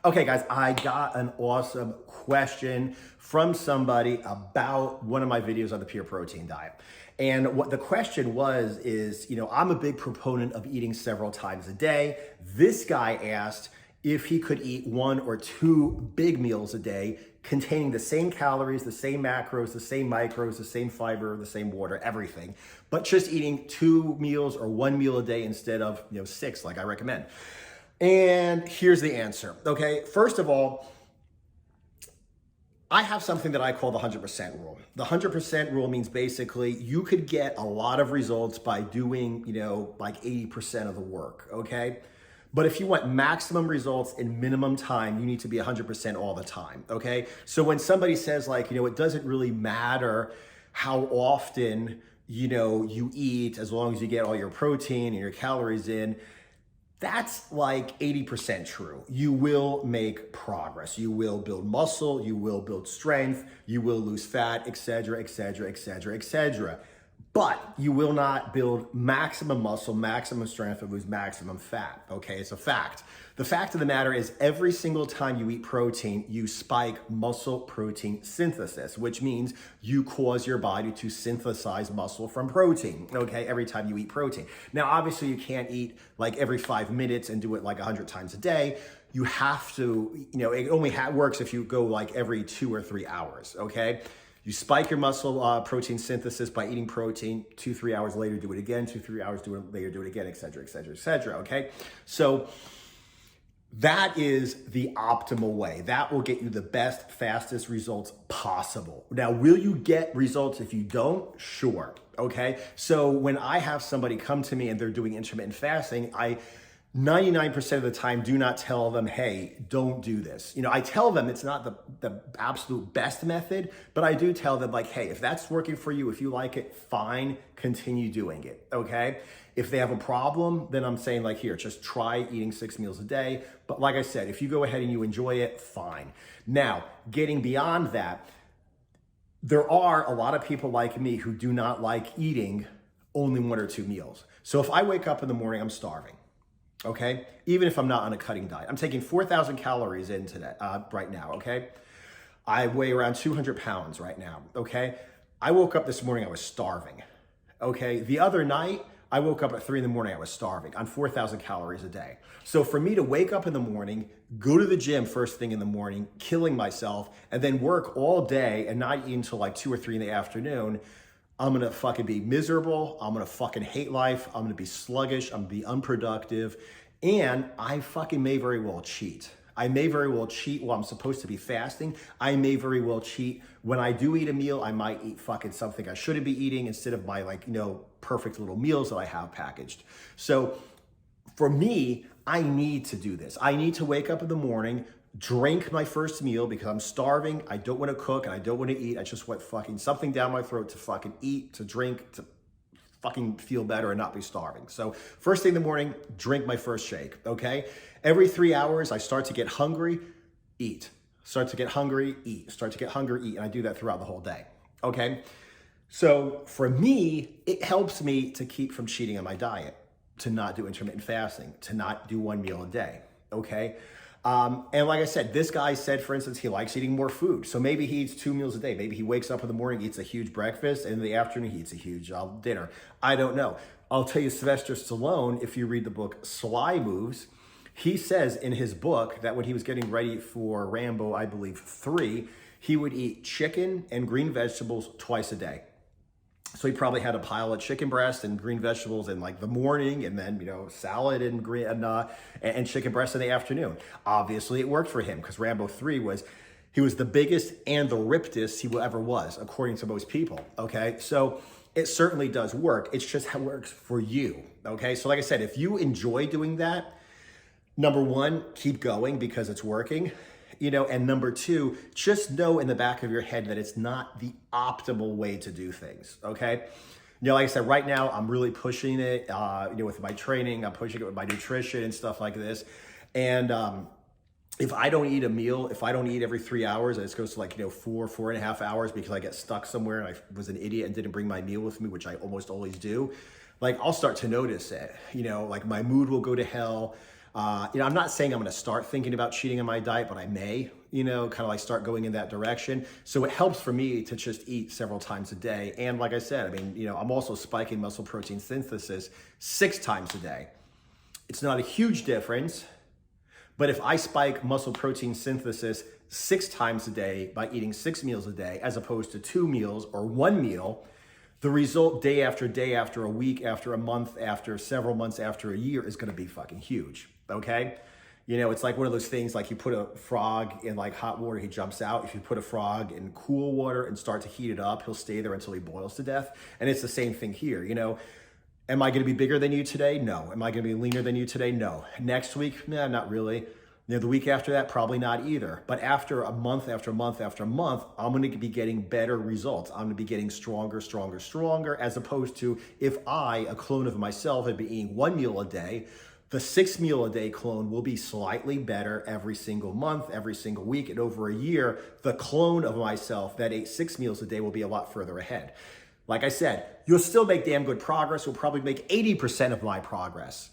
Okay, guys, I got an awesome question from somebody about one of my videos on the pure protein diet. And what the question was is, I'm a big proponent of eating several times a day. This guy asked if he could eat one or two big meals a day containing the same calories, the same macros, the same micros, the same fiber, the same water, everything, but just eating two meals or one meal a day instead of, six like I recommend. And here's the answer, okay? First of all, I have something that I call the 100% rule. The 100% rule means basically you could get a lot of results by doing, like 80% of the work, okay? But if you want maximum results in minimum time, you need to be 100% all the time, okay? So when somebody says like, it doesn't really matter how often, you eat as long as you get all your protein and your calories in, that's like 80% true. You will make progress. You will build muscle, you will build strength, you will lose fat, etc., etc., etc., etc. But you will not build maximum muscle, maximum strength, or lose maximum fat, okay? It's a fact. The fact of the matter is every single time you eat protein, you spike muscle protein synthesis, which means you cause your body to synthesize muscle from protein, okay? Every time you eat protein. Now, obviously you can't eat like every 5 minutes and do it like 100 times a day. You have to, it only works if you go like every 2 or 3 hours, okay? You spike your muscle protein synthesis by eating protein. 2-3 hours later, do it again. 2-3 hours later, do it again, et cetera, et cetera, et cetera, okay? So that is the optimal way. That will get you the best, fastest results possible. Now, will you get results if you don't? Sure, okay? So when I have somebody come to me and they're doing intermittent fasting, I 99% of the time do not tell them, hey, don't do this. I tell them it's not the absolute best method, but I do tell them like, hey, if that's working for you, if you like it, fine, continue doing it, okay? If they have a problem, then I'm saying like, here, just try eating 6 meals a day. But like I said, if you go ahead and you enjoy it, fine. Now, getting beyond that, there are a lot of people like me who do not like eating only 1 or 2 meals. So if I wake up in the morning, I'm starving. Okay, even if I'm not on a cutting diet, I'm taking 4,000 calories in today, right now. Okay, I weigh around 200 pounds right now. Okay, I woke up this morning, I was starving. Okay, the other night, I woke up at 3 in the morning, I was starving on 4,000 calories a day. So for me to wake up in the morning, go to the gym first thing in the morning, killing myself, and then work all day and not eat until like 2 or 3 in the afternoon, I'm gonna fucking be miserable. I'm gonna fucking hate life. I'm gonna be sluggish. I'm gonna be unproductive. And I fucking may very well cheat. I may very well cheat while I'm supposed to be fasting. I may very well cheat when I do eat a meal. I might eat fucking something I shouldn't be eating instead of my perfect little meals that I have packaged. So for me, I need to do this. I need to wake up in the morning, drink my first meal because I'm starving. I don't want to cook and I don't want to eat. I just want fucking something down my throat to fucking eat, to drink, to fucking feel better and not be starving. So first thing in the morning, drink my first shake, okay? Every 3 hours, I start to get hungry, eat. Start to get hungry, eat. Start to get hungry, eat. And I do that throughout the whole day, okay? So for me, it helps me to keep from cheating on my diet, to not do intermittent fasting, to not do 1 meal a day, okay? And like I said, this guy said, for instance, he likes eating more food. So maybe he eats 2 meals a day. Maybe he wakes up in the morning, eats a huge breakfast, and in the afternoon, he eats a huge dinner. I don't know. I'll tell you, Sylvester Stallone, if you read the book Sly Moves, he says in his book that when he was getting ready for Rambo, I believe 3, he would eat chicken and green vegetables twice a day. So he probably had a pile of chicken breast and green vegetables in like the morning, and then, salad and green and chicken breast in the afternoon. Obviously it worked for him because Rambo 3 was the biggest and the rippedest he ever was, according to most people. Okay. So it certainly does work. It's just how it works for you. Okay. So like I said, if you enjoy doing that, number 1, keep going because it's working. And number 2, just know in the back of your head that it's not the optimal way to do things, okay? Like I said, right now, I'm really pushing it, with my training, I'm pushing it with my nutrition and stuff like this. And if I don't eat a meal, if I don't eat every 3 hours, it goes to like, 4.5 hours because I get stuck somewhere and I was an idiot and didn't bring my meal with me, which I almost always do, like I'll start to notice it, like my mood will go to hell. I'm not saying I'm going to start thinking about cheating on my diet, but I may, kind of like start going in that direction. So it helps for me to just eat several times a day. And like I said, I'm also spiking muscle protein synthesis 6 times a day. It's not a huge difference, but if I spike muscle protein synthesis 6 times a day by eating 6 meals a day, as opposed to 2 meals or 1 meal, the result day after day, after a week, after a month, after several months, after a year is gonna be fucking huge, okay? It's like one of those things, like you put a frog in like hot water, he jumps out. If you put a frog in cool water and start to heat it up, he'll stay there until he boils to death. And it's the same thing here, Am I gonna be bigger than you today? No. Am I gonna be leaner than you today? No. Next week? Nah, not really. The week after that, probably not either. But after a month, after month, after month, I'm gonna be getting better results. I'm gonna be getting stronger, stronger, stronger, as opposed to if I, a clone of myself, had been eating 1 meal a day, the 6 meal a day clone will be slightly better every single month, every single week, and over a year, the clone of myself that ate 6 meals a day will be a lot further ahead. Like I said, you'll still make damn good progress. You'll probably make 80% of my progress.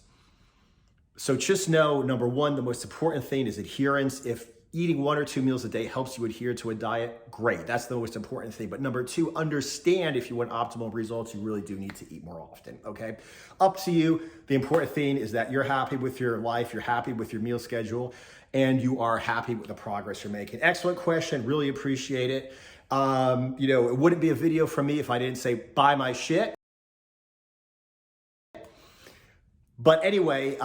So just know, number one, the most important thing is adherence. If eating 1 or 2 meals a day helps you adhere to a diet, great. That's the most important thing. But number two, understand if you want optimal results, you really do need to eat more often, okay? Up to you. The important thing is that you're happy with your life, you're happy with your meal schedule, and you are happy with the progress you're making. Excellent question. Really appreciate it. It wouldn't be a video from me if I didn't say buy my shit. But anyway,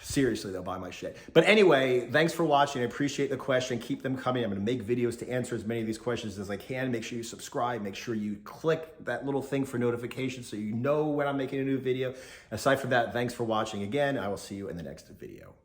seriously though, buy my shit. But anyway, thanks for watching. I appreciate the question. Keep them coming. I'm gonna make videos to answer as many of these questions as I can. Make sure you subscribe. Make sure you click that little thing for notifications so you know when I'm making a new video. Aside from that, thanks for watching again. I will see you in the next video.